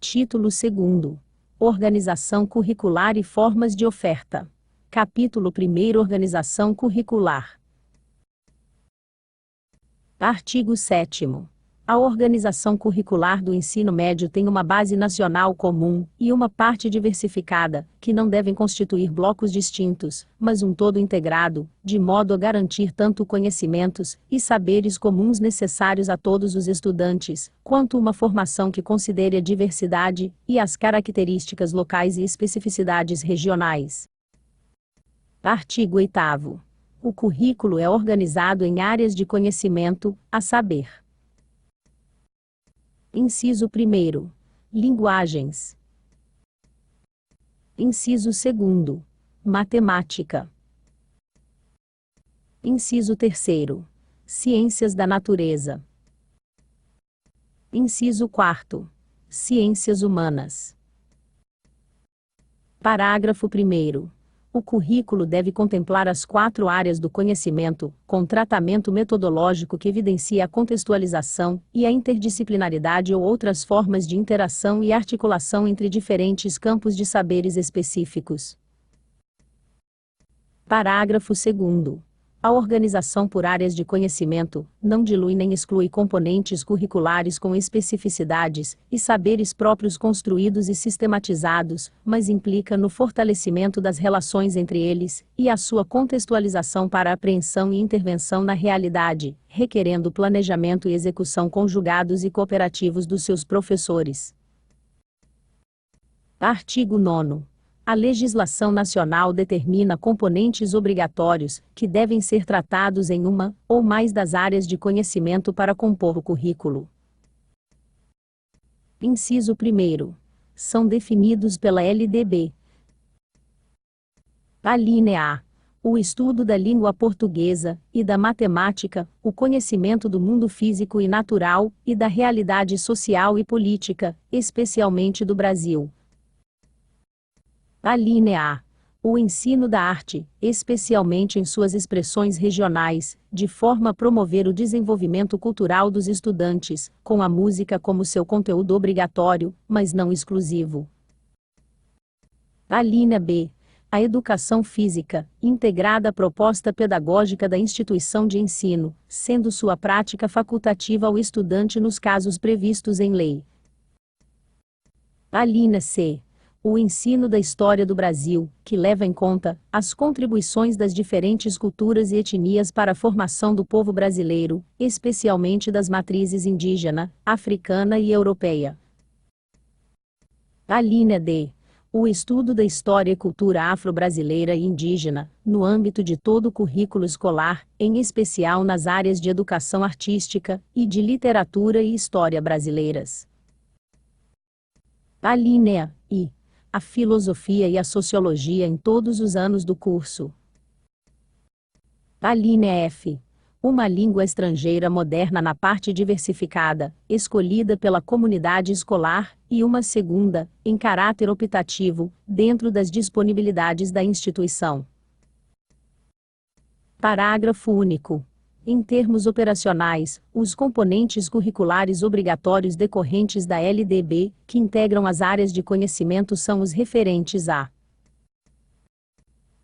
Título 2º. Organização curricular e formas de oferta. Capítulo 1º. Organização curricular. Artigo 7º. A organização curricular do ensino médio tem uma base nacional comum e uma parte diversificada, que não devem constituir blocos distintos, mas um todo integrado, de modo a garantir tanto conhecimentos e saberes comuns necessários a todos os estudantes, quanto uma formação que considere a diversidade e as características locais e especificidades regionais. Artigo 8º. O currículo é organizado em áreas de conhecimento, a saber: Inciso 1º. Linguagens. Inciso 2º. Matemática. Inciso 3º. Ciências da natureza. Inciso 4º. Ciências humanas. Parágrafo 1º. O currículo deve contemplar as 4 áreas do conhecimento, com tratamento metodológico que evidencie a contextualização e a interdisciplinaridade ou outras formas de interação e articulação entre diferentes campos de saberes específicos. Parágrafo 2º. A organização por áreas de conhecimento não dilui nem exclui componentes curriculares com especificidades e saberes próprios construídos e sistematizados, mas implica no fortalecimento das relações entre eles e a sua contextualização para apreensão e intervenção na realidade, requerendo planejamento e execução conjugados e cooperativos dos seus professores. Artigo 9º. A legislação nacional determina componentes obrigatórios, que devem ser tratados em uma ou mais das áreas de conhecimento para compor o currículo. Inciso 1º. São definidos pela LDB. Alínea A. O estudo da língua portuguesa e da matemática, o conhecimento do mundo físico e natural, e da realidade social e política, especialmente do Brasil. Alínea A. O ensino da arte, especialmente em suas expressões regionais, de forma a promover o desenvolvimento cultural dos estudantes, com a música como seu conteúdo obrigatório, mas não exclusivo. Alínea B. A educação física, integrada à proposta pedagógica da instituição de ensino, sendo sua prática facultativa ao estudante nos casos previstos em lei. Alínea C. O ensino da história do Brasil, que leva em conta as contribuições das diferentes culturas e etnias para a formação do povo brasileiro, especialmente das matrizes indígena, africana e europeia. Alínea D. O estudo da história e cultura afro-brasileira e indígena, no âmbito de todo o currículo escolar, em especial nas áreas de educação artística e de literatura e história brasileiras. Alínea I. A filosofia e a sociologia em todos os anos do curso. Alínea F. Uma língua estrangeira moderna na parte diversificada, escolhida pela comunidade escolar, e uma segunda, em caráter optativo, dentro das disponibilidades da instituição. Parágrafo único. Em termos operacionais, os componentes curriculares obrigatórios decorrentes da LDB, que integram as áreas de conhecimento são os referentes a: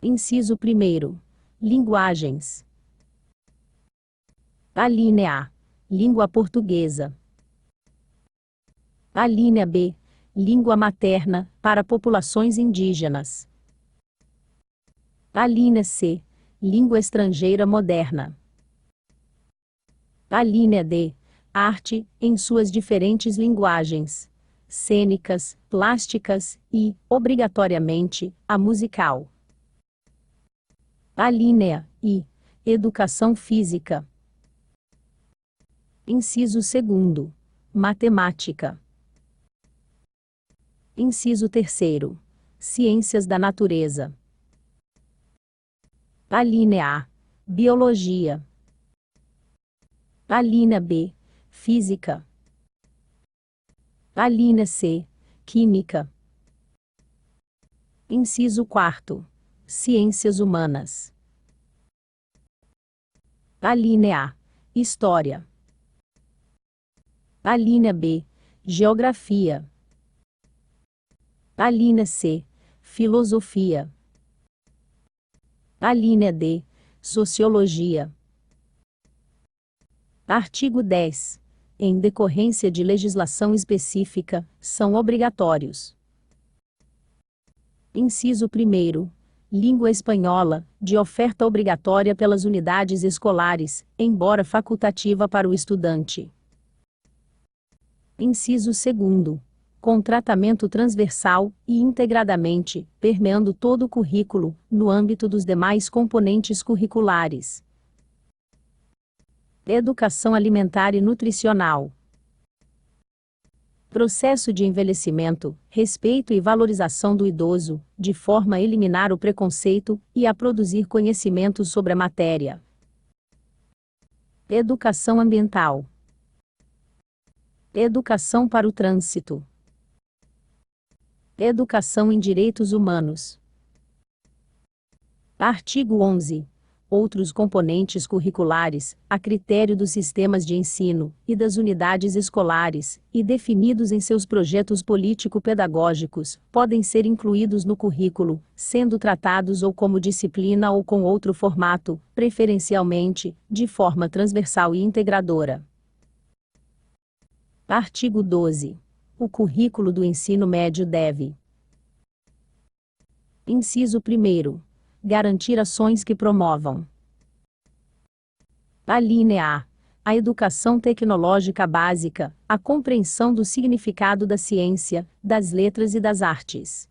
Inciso 1º. Linguagens. Alínea A. Língua portuguesa. Alínea B. Língua materna, para populações indígenas. Alínea C. Língua estrangeira moderna. Alínea D. Arte, em suas diferentes linguagens: cênicas, plásticas e, obrigatoriamente, a musical. Alínea I. Educação física. Inciso 2º. Matemática. Inciso 3º. Ciências da natureza. Alínea A. Biologia. Alínea B. Física. Alínea C. Química. Inciso 4º. Ciências humanas. Alínea A. História. Alínea B. Geografia. Alínea C. Filosofia. Alínea D. Sociologia. Artigo 10. Em decorrência de legislação específica, são obrigatórios. Inciso 1º. Língua espanhola, de oferta obrigatória pelas unidades escolares, embora facultativa para o estudante. Inciso 2º. Com tratamento transversal e integradamente, permeando todo o currículo, no âmbito dos demais componentes curriculares. Educação alimentar e nutricional. Processo de envelhecimento, respeito e valorização do idoso, de forma a eliminar o preconceito e a produzir conhecimentos sobre a matéria. Educação ambiental. Educação para o trânsito. Educação em direitos humanos. Artigo 11. Outros componentes curriculares, a critério dos sistemas de ensino e das unidades escolares, e definidos em seus projetos político-pedagógicos, podem ser incluídos no currículo, sendo tratados ou como disciplina ou com outro formato, preferencialmente, de forma transversal e integradora. Artigo 12. O currículo do ensino médio deve: Inciso 1º. Garantir ações que promovam: Alínea A. A educação tecnológica básica, a compreensão do significado da ciência, das letras e das artes.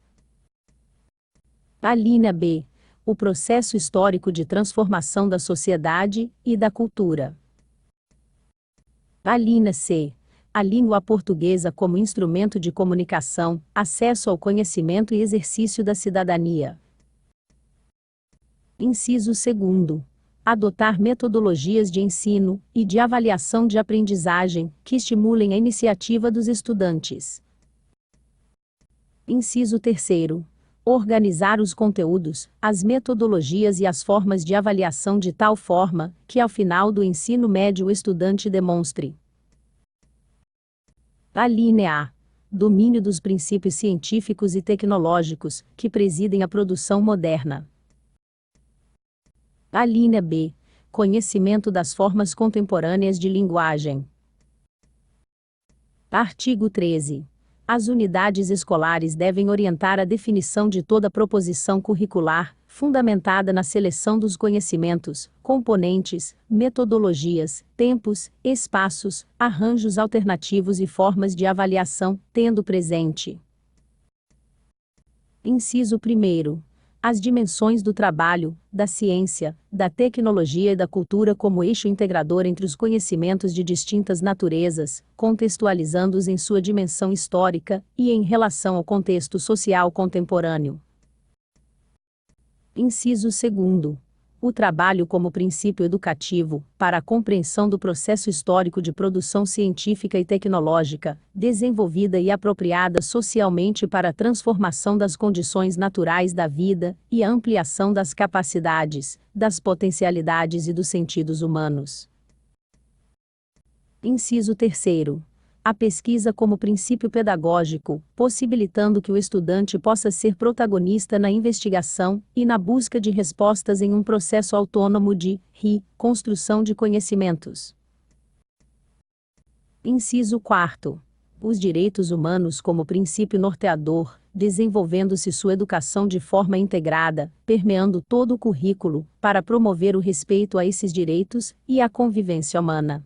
Alínea B. O processo histórico de transformação da sociedade e da cultura. Alínea C. A língua portuguesa como instrumento de comunicação, acesso ao conhecimento e exercício da cidadania. Inciso 2º. Adotar metodologias de ensino e de avaliação de aprendizagem que estimulem a iniciativa dos estudantes. Inciso 3º. Organizar os conteúdos, as metodologias e as formas de avaliação de tal forma que ao final do ensino médio o estudante demonstre: Alínea A. Domínio dos princípios científicos e tecnológicos que presidem a produção moderna. Alínea B. Conhecimento das formas contemporâneas de linguagem. Artigo 13. As unidades escolares devem orientar a definição de toda proposição curricular, fundamentada na seleção dos conhecimentos, componentes, metodologias, tempos, espaços, arranjos alternativos e formas de avaliação, tendo presente: Inciso 1º. As dimensões do trabalho, da ciência, da tecnologia e da cultura como eixo integrador entre os conhecimentos de distintas naturezas, contextualizando-os em sua dimensão histórica e em relação ao contexto social contemporâneo. Inciso 2º. O trabalho como princípio educativo, para a compreensão do processo histórico de produção científica e tecnológica, desenvolvida e apropriada socialmente para a transformação das condições naturais da vida e a ampliação das capacidades, das potencialidades e dos sentidos humanos. Inciso 3º. A pesquisa como princípio pedagógico, possibilitando que o estudante possa ser protagonista na investigação e na busca de respostas em um processo autônomo de construção de conhecimentos. Inciso 4º. Os direitos humanos como princípio norteador, desenvolvendo-se sua educação de forma integrada, permeando todo o currículo, para promover o respeito a esses direitos e a convivência humana.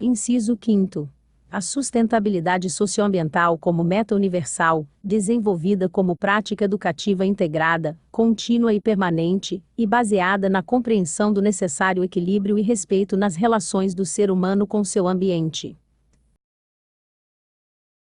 Inciso 5º. A sustentabilidade socioambiental como meta universal, desenvolvida como prática educativa integrada, contínua e permanente, e baseada na compreensão do necessário equilíbrio e respeito nas relações do ser humano com seu ambiente.